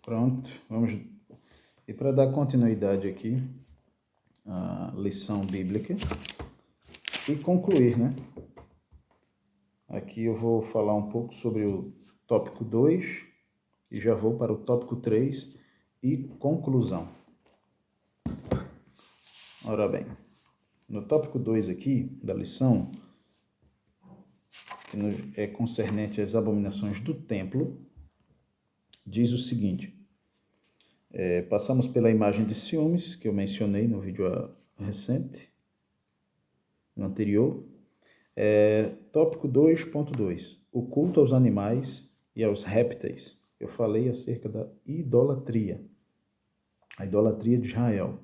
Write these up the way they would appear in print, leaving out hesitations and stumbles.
Pronto, vamos. E para dar continuidade aqui à lição bíblica e concluir, né? Aqui eu vou falar um pouco sobre o tópico 2 e já vou para o tópico 3 e conclusão. Ora bem, no tópico 2 aqui da lição, que é concernente às abominações do templo, diz o seguinte: passamos pela imagem de ciúmes, que eu mencionei no vídeo recente, no anterior. Tópico 2.2, o culto aos animais e aos répteis. Eu falei acerca da idolatria, a idolatria de Israel.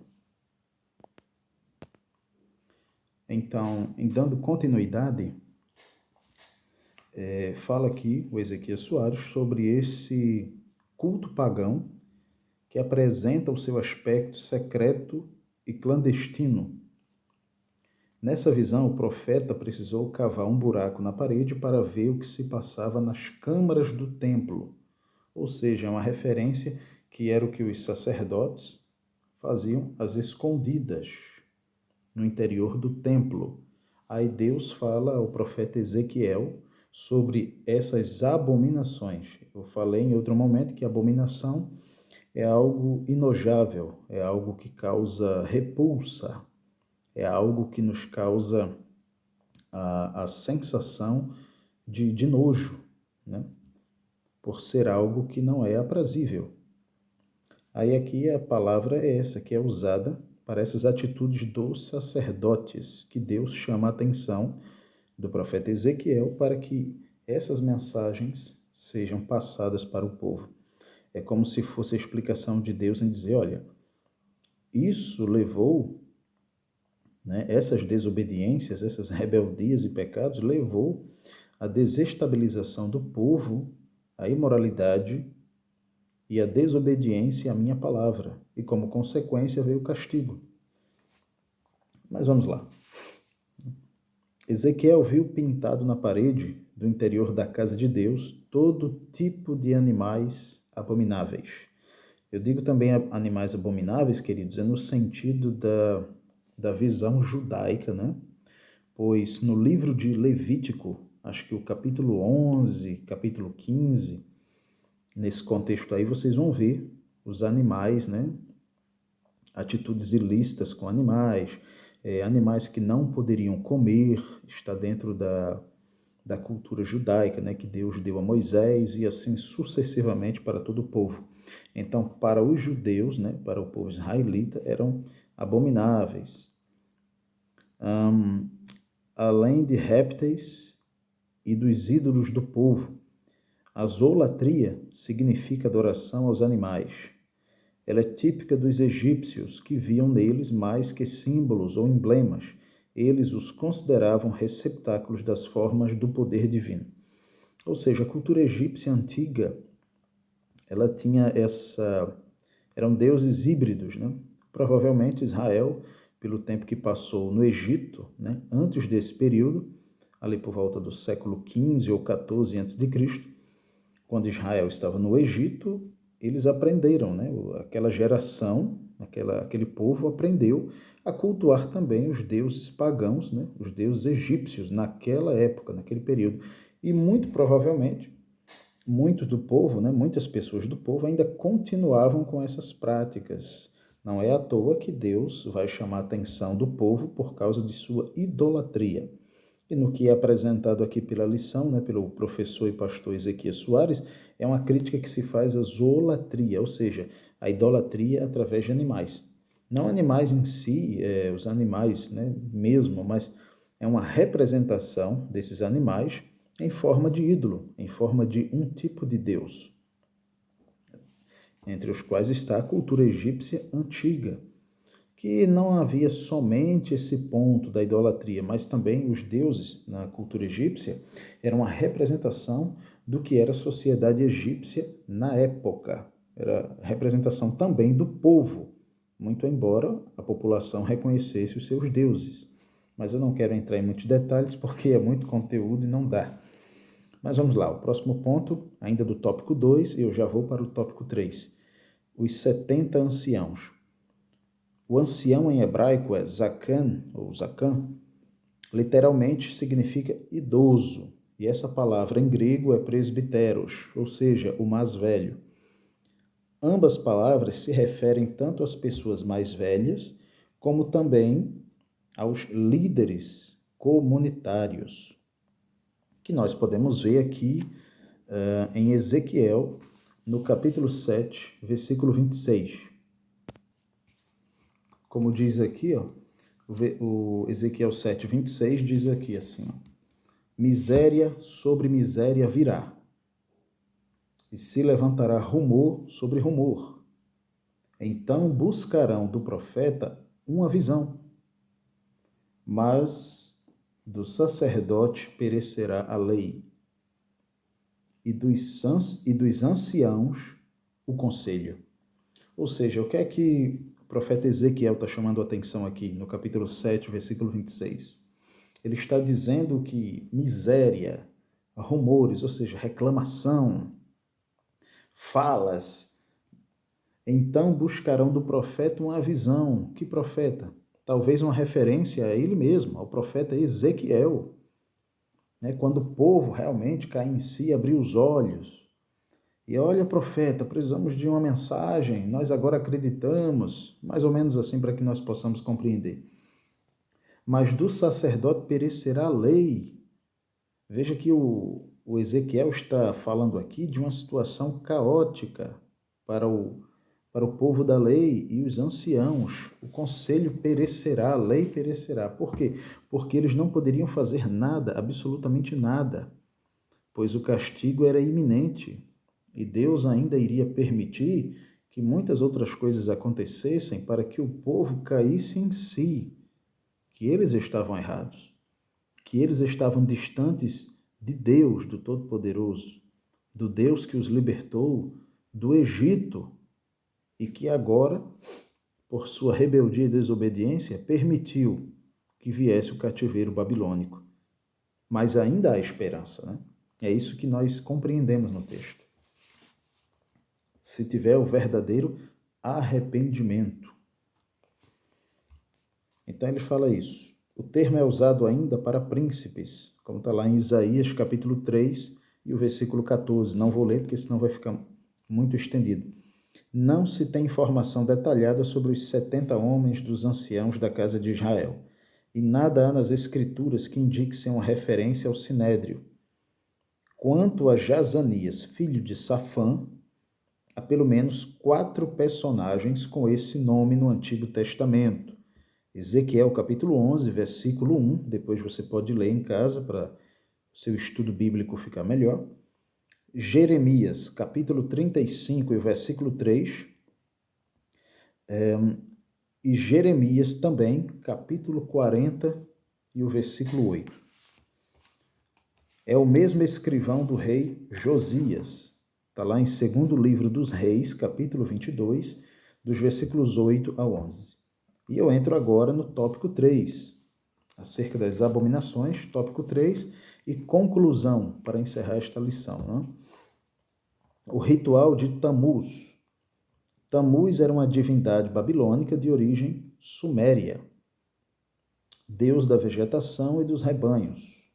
Então, em dando continuidade, fala aqui o Ezequias Soares sobre esse culto pagão que apresenta o seu aspecto secreto e clandestino. Nessa visão, o profeta precisou cavar um buraco na parede para ver o que se passava nas câmaras do templo, ou seja, uma referência que era o que os sacerdotes faziam às escondidas no interior do templo. Aí Deus fala ao profeta Ezequiel sobre essas abominações. Eu falei em outro momento que abominação é algo inojável, é algo que causa repulsa, é algo que nos causa a sensação de nojo, né? Por ser algo que não é aprazível. Aí aqui a palavra é essa, que é usada para essas atitudes dos sacerdotes, que Deus chama a atenção do profeta Ezequiel para que essas mensagens sejam passadas para o povo. É como se fosse a explicação de Deus em dizer, olha, isso levou, né, essas desobediências, essas rebeldias e pecados levou à desestabilização do povo, à imoralidade e à desobediência à minha palavra. E como consequência veio o castigo. Mas vamos lá. Ezequiel viu pintado na parede do interior da casa de Deus todo tipo de animais abomináveis. Eu digo também animais abomináveis, queridos, é no sentido da visão judaica, né? Pois no livro de Levítico, acho que o capítulo 11, capítulo 15, nesse contexto aí vocês vão ver os animais, né? Atitudes ilícitas com animais, animais que não poderiam comer, está dentro da cultura judaica, né, que Deus deu a Moisés e assim sucessivamente para todo o povo. Então, para os judeus, né, para o povo israelita, eram abomináveis. Além de répteis e dos ídolos do povo, a zolatria significa adoração aos animais. Ela é típica dos egípcios, que viam neles mais que símbolos ou emblemas. Eles os consideravam receptáculos das formas do poder divino. Ou seja, a cultura egípcia antiga, ela tinha eram deuses híbridos, né? Provavelmente Israel, pelo tempo que passou no Egito, né? Antes desse período, ali por volta do século XV ou XIV a.C., quando Israel estava no Egito, eles aprenderam, né? Aquela geração, aquele povo aprendeu a cultuar também os deuses pagãos, né? Os deuses egípcios naquela época, naquele período. E muito provavelmente, muitos do povo, né? Muitas pessoas do povo ainda continuavam com essas práticas. Não é à toa que Deus vai chamar a atenção do povo por causa de sua idolatria. E no que é apresentado aqui pela lição, né, pelo professor e pastor Ezequias Soares, é uma crítica que se faz à zoolatria, ou seja, a idolatria através de animais. Não animais em si, os animais, né, mesmo, mas é uma representação desses animais em forma de ídolo, em forma de um tipo de Deus, entre os quais está a cultura egípcia antiga, que não havia somente esse ponto da idolatria, mas também os deuses na cultura egípcia eram uma representação do que era a sociedade egípcia na época. Era representação também do povo, muito embora a população reconhecesse os seus deuses. Mas eu não quero entrar em muitos detalhes porque é muito conteúdo e não dá. Mas vamos lá, o próximo ponto, ainda do tópico 2, eu já vou para o tópico 3. os 70 anciãos. O ancião em hebraico é zakan, ou zakan, literalmente significa idoso, e essa palavra em grego é presbiteros, ou seja, o mais velho. Ambas palavras se referem tanto às pessoas mais velhas, como também aos líderes comunitários, que nós podemos ver aqui em Ezequiel, no capítulo 7, versículo 26. Como diz aqui, o Ezequiel 7, 26 diz aqui assim: miséria sobre miséria virá, e se levantará rumor sobre rumor. Então buscarão do profeta uma visão, mas do sacerdote perecerá a lei, e dos anciãos o conselho. Ou seja, o que é que o profeta Ezequiel está chamando a atenção aqui, no capítulo 7, versículo 26? Ele está dizendo que miséria, rumores, ou seja, reclamação, falas, então buscarão do profeta uma visão. Que profeta? Talvez uma referência a ele mesmo, ao profeta Ezequiel, né? Quando o povo realmente cai em si, abrir os olhos. E olha, profeta, precisamos de uma mensagem, nós agora acreditamos, mais ou menos assim para que nós possamos compreender. Mas do sacerdote perecerá a lei. Veja que o Ezequiel está falando aqui de uma situação caótica para o povo da lei e os anciãos. O conselho perecerá, a lei perecerá. Por quê? Porque eles não poderiam fazer nada, absolutamente nada, pois o castigo era iminente e Deus ainda iria permitir que muitas outras coisas acontecessem para que o povo caísse em si, que eles estavam errados, que eles estavam distantes de Deus, do Todo-Poderoso, do Deus que os libertou do Egito e que agora, por sua rebeldia e desobediência, permitiu que viesse o cativeiro babilônico. Mas ainda há esperança, né? É isso que nós compreendemos no texto. Se tiver o verdadeiro arrependimento. Então ele fala isso. O termo é usado ainda para príncipes, como está lá em Isaías capítulo 3 e o versículo 14. Não vou ler porque senão vai ficar muito estendido. Não se tem informação detalhada sobre os 70 homens dos anciãos da casa de Israel, e nada há nas escrituras que indique ser uma referência ao Sinédrio. Quanto a Jazanias, filho de Safã, há pelo menos 4 personagens com esse nome no Antigo Testamento. Ezequiel capítulo 11, versículo 1, depois você pode ler em casa para o seu estudo bíblico ficar melhor. Jeremias capítulo 35 e versículo 3. E Jeremias também, capítulo 40 e o versículo 8. É o mesmo escrivão do rei Josias. Está lá em 2º livro dos Reis, capítulo 22, dos versículos 8 a 11. E eu entro agora no tópico 3, acerca das abominações, tópico 3, e conclusão, para encerrar esta lição. Né? O ritual de Tammuz. Tammuz era uma divindade babilônica de origem suméria, deus da vegetação e dos rebanhos.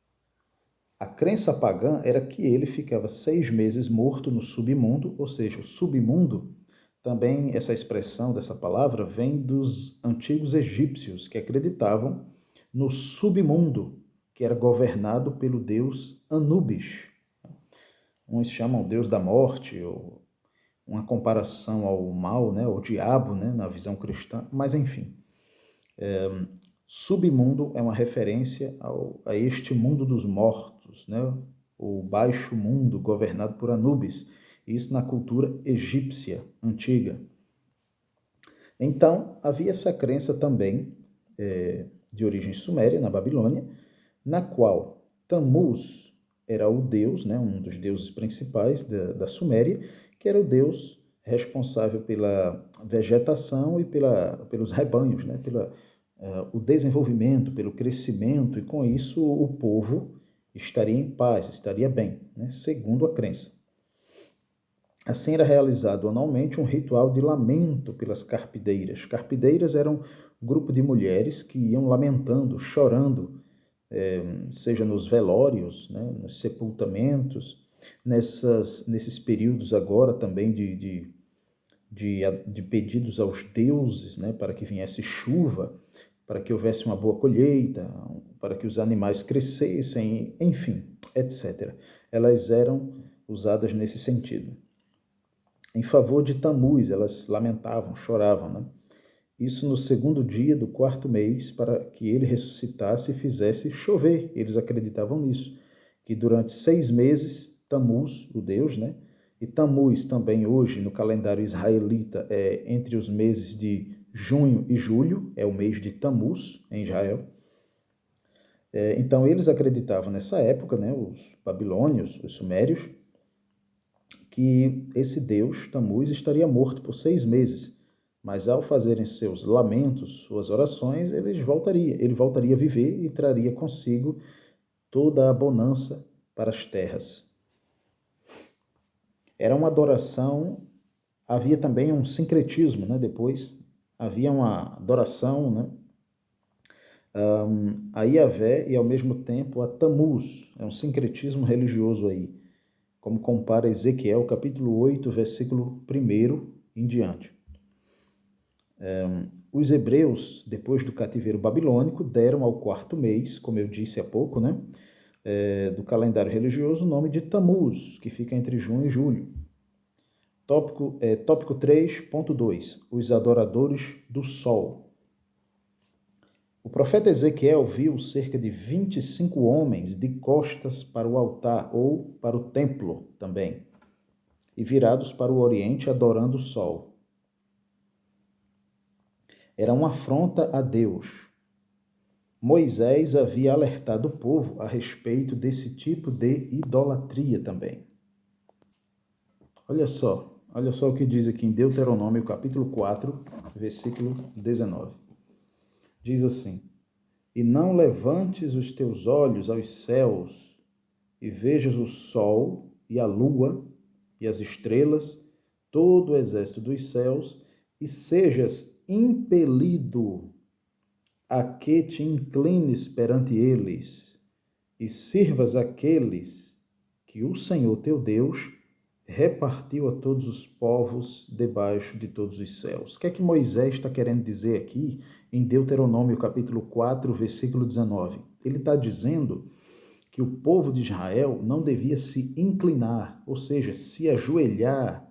A crença pagã era que ele ficava 6 meses morto no submundo, ou seja, o submundo, também essa expressão dessa palavra vem dos antigos egípcios, que acreditavam no submundo, que era governado pelo deus Anubis. Uns chamam Deus da morte, ou uma comparação ao mal, né, ao diabo, né, na visão cristã, mas enfim. Submundo é uma referência a este mundo dos mortos, né, o baixo mundo governado por Anubis, isso na cultura egípcia antiga. Então, havia essa crença também de origem suméria, na Babilônia, na qual Tammuz era o deus, né, um dos deuses principais da Suméria, que era o deus responsável pela vegetação e pelos rebanhos, né, o desenvolvimento, pelo crescimento, e com isso o povo estaria em paz, estaria bem, né, segundo a crença. Assim era realizado anualmente um ritual de lamento pelas carpideiras. Carpideiras eram um grupo de mulheres que iam lamentando, chorando, seja nos velórios, né, nos sepultamentos, nesses períodos agora também de pedidos aos deuses, né, para que viesse chuva, para que houvesse uma boa colheita, para que os animais crescessem, enfim, etc. Elas eram usadas nesse sentido. Em favor de Tamuz, elas lamentavam, choravam, né? Isso no segundo dia do quarto mês, para que ele ressuscitasse e fizesse chover. Eles acreditavam nisso, que durante 6 meses, Tamuz, o Deus, né? E Tamuz também hoje, no calendário israelita, é entre os meses de junho e julho, é o mês de Tamuz, em Israel. Então, eles acreditavam nessa época, né? Os babilônios, os sumérios, que esse Deus, Tamuz, estaria morto por 6 meses. Mas ao fazerem seus lamentos, suas orações, ele voltaria a viver e traria consigo toda a bonança para as terras. Era uma adoração, havia também um sincretismo, né? Depois havia uma adoração, né? A Yahvé e ao mesmo tempo a Tamuz, é um sincretismo religioso aí, como compara Ezequiel capítulo 8, versículo 1 em diante. Os hebreus, depois do cativeiro babilônico, deram ao quarto mês, como eu disse há pouco, né, do calendário religioso, o nome de Tamuz, que fica entre junho e julho. Tópico 3.2, os adoradores do sol. O profeta Ezequiel viu cerca de 25 homens de costas para o altar, ou para o templo também, e virados para o oriente, adorando o sol. Era uma afronta a Deus. Moisés havia alertado o povo a respeito desse tipo de idolatria também. Olha só o que diz aqui em Deuteronômio capítulo 4, versículo 19. Diz assim: E não levantes os teus olhos aos céus, e vejas o sol e a lua e as estrelas, todo o exército dos céus, e sejas impelido a que te inclines perante eles, e sirvas aqueles que o Senhor teu Deus repartiu a todos os povos debaixo de todos os céus. O que é que Moisés está querendo dizer aqui em Deuteronômio capítulo 4, versículo 19? Ele está dizendo que o povo de Israel não devia se inclinar, ou seja, se ajoelhar,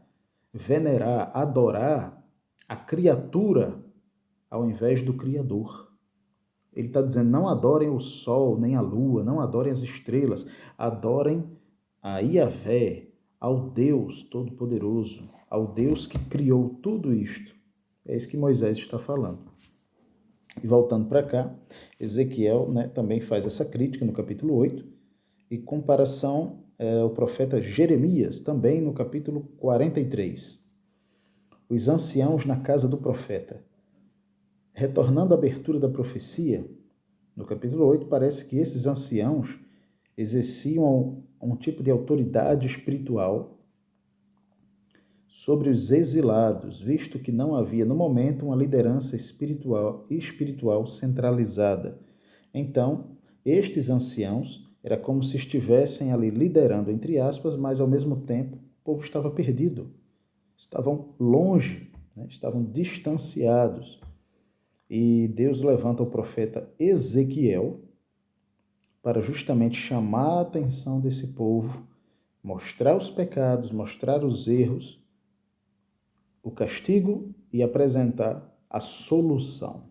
venerar, adorar a criatura ao invés do Criador. Ele está dizendo, não adorem o sol, nem a lua, não adorem as estrelas, adorem a Yahvé, ao Deus Todo-Poderoso, ao Deus que criou tudo isto. É isso que Moisés está falando. E voltando para cá, Ezequiel, né, também faz essa crítica no capítulo 8, e comparação ao profeta Jeremias, também no capítulo 43. Os anciãos na casa do profeta. Retornando à abertura da profecia, no capítulo 8, parece que esses anciãos exerciam um tipo de autoridade espiritual sobre os exilados, visto que não havia no momento uma liderança espiritual centralizada. Então, estes anciãos era como se estivessem ali liderando, entre aspas, mas ao mesmo tempo o povo estava perdido, estavam longe, né? Estavam distanciados. E Deus levanta o profeta Ezequiel para justamente chamar a atenção desse povo, mostrar os pecados, mostrar os erros, o castigo e apresentar a solução.